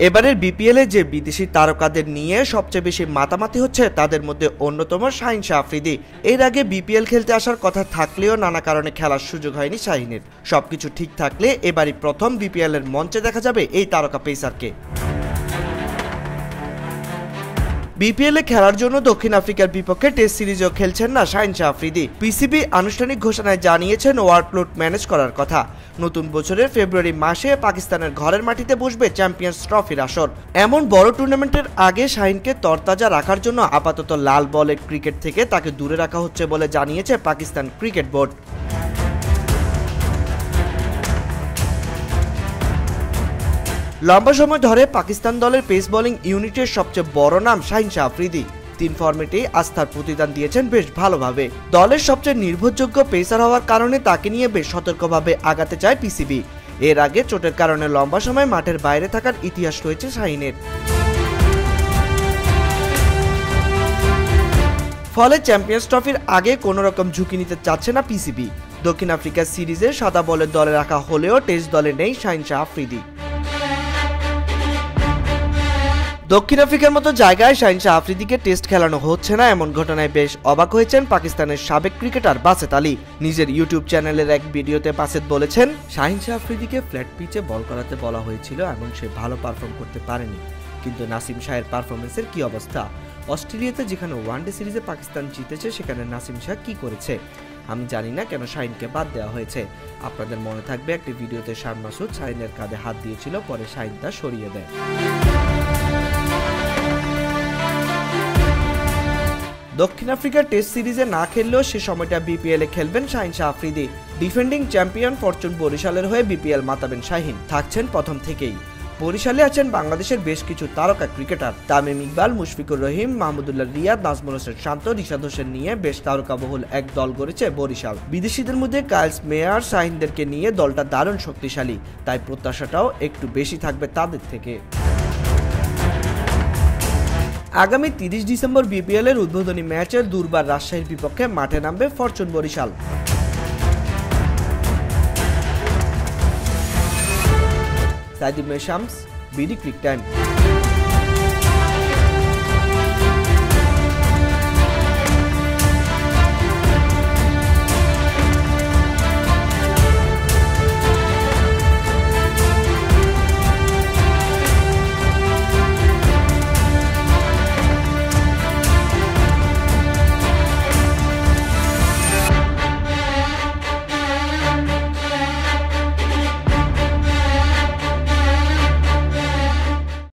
এবারের বিপিএলে যে বিদেশি তারকাদের নিয়ে সবচেয়ে বেশি মাতামাতি হচ্ছে তাদের মধ্যে অন্যতম শাহিন শাহ আফ্রিদি। এর আগে বিপিএল খেলতে আসার কথা থাকলেও নানা কারণে খেলার সুযোগ হয়নি শাহিনের। সবকিছু ঠিক থাকলে এবারই প্রথম বিপিএল এর মঞ্চে দেখা যাবে এই তারকা পেসারকে। বিপিএল এ খেলার জন্য দক্ষিণ আফ্রিকার বিপক্ষে টেস্ট সিরিজও খেলছেন না শাহিন শাহ আফ্রিদি। পিসিবি আনুষ্ঠানিক ঘোষণায় জানিয়েছেন ওয়ার্কলোড ম্যানেজ করার কথা। নতুন বছরের ফেব্রুয়ারি মাসে পাকিস্তানের ঘরের মাটিতে বসবে চ্যাম্পিয়ন্স ট্রফির আসর। এমন বড় টুর্নামেন্টের আগে শাহিনকে তরতাজা রাখার জন্য আপাতত লাল বলের ক্রিকেট থেকে তাকে দূরে রাখা হচ্ছে বলে জানিয়েছে পাকিস্তান ক্রিকেট বোর্ড। লম্বা সময় ধরে পাকিস্তান দলের পেস বোলিং ইউনিটের সবচেয়ে বড় নাম শাহিন শাহ আফ্রিদি। 3 ফরম্যাটেই আস্থার প্রতিদান দিয়েছেন বেশ ভালোভাবে। দলের সবচেয়ে নির্ভরযোগ্য পেসার হওয়ার কারণে তাকে নিয়ে বেশ সতর্কভাবে আগাতে চায় পিসিবি। এর আগে চোটের কারণে লম্বা সময় মাঠের বাইরে থাকার ইতিহাস রয়েছে শাহিনের। ফলে চ্যাম্পিয়ন্স ট্রফির আগে কোনো রকম ঝুঁকি নিতে চাচ্ছে না পিসিবি। দক্ষিণ আফ্রিকা সিরিজে সাদা বলের দলে রাখা হলেও টেস্ট দলে নেই শাহিন শাহ আফ্রিদি। দক্ষিণ আফ্রিকার মতো জায়গায় শাহিন শাহ আফ্রিদিকে টেস্ট খেলানো হচ্ছে না, এমন ঘটনায় বেশ অবাক হয়েছেন পাকিস্তানের সাবেক ক্রিকেটার বাসেত আলী। নিজের ইউটিউব চ্যানেলের এক ভিডিওতে বাসেত বলেছেন, শাহিন শাহ আফ্রিদিকে ফ্ল্যাট পিচে বল করাতে বলা হয়েছিল এবং সে ভালো পারফর্ম করতে পারেনি। কিন্তু নাসিম শাহের পারফরমেন্সের কি অবস্থা? অস্ট্রেলিয়াতে যেখানে ওয়ানডে সিরিজে পাকিস্তান জিতেছে সেখানে নাসিম শাহ কি করেছে? আমি জানি না কেন শাহিনকে বাদ দেওয়া হয়েছে। আপনাদের মনে থাকবে একটি ভিডিওতে শান মাসুদ শাহিনের কাঁধে হাত দিয়েছিল, পরে শাহিন তা সরিয়ে দেয়। দক্ষিণ আফ্রিকার টেস্ট সিরিজে না খেললেও সে সময়টা বিপিএল এ খেলবেন Shaheen Shah Afridi. Defending champion Fortune বরিশালের হয়ে বিপিএল মাতাবেন শাহিন। থাকছেন প্রথম থেকেই। বরিশালে আছেন বাংলাদেশের বেশ কিছু তারকা ক্রিকেটার। তামিম ইকবাল, মুশফিকুর রহিম, মাহমুদুল্লাহ রিয়াদ, নাজমুল হোসেন শান্ত, রিশাদ হোসেন নিয়ে বেশ তারকাবহুল এক দল গড়েছে বরিশাল। বিদেশিদের মধ্যে কাইলস মেয়ার, শাহিনদেরকে নিয়ে দলটা দারুণ শক্তিশালী, তাই প্রত্যাশাটাও একটু বেশি থাকবে তাদের থেকে। আগামী 30 ডিসেম্বর বিপিএল এর উদ্বোধনী ম্যাচে দুর্বার রাজশাহীর বিপক্ষে মাঠে নামবে ফরচুন বরিশাল। সাইদ ইবনে শামস, বিডি ক্রিক টাইম।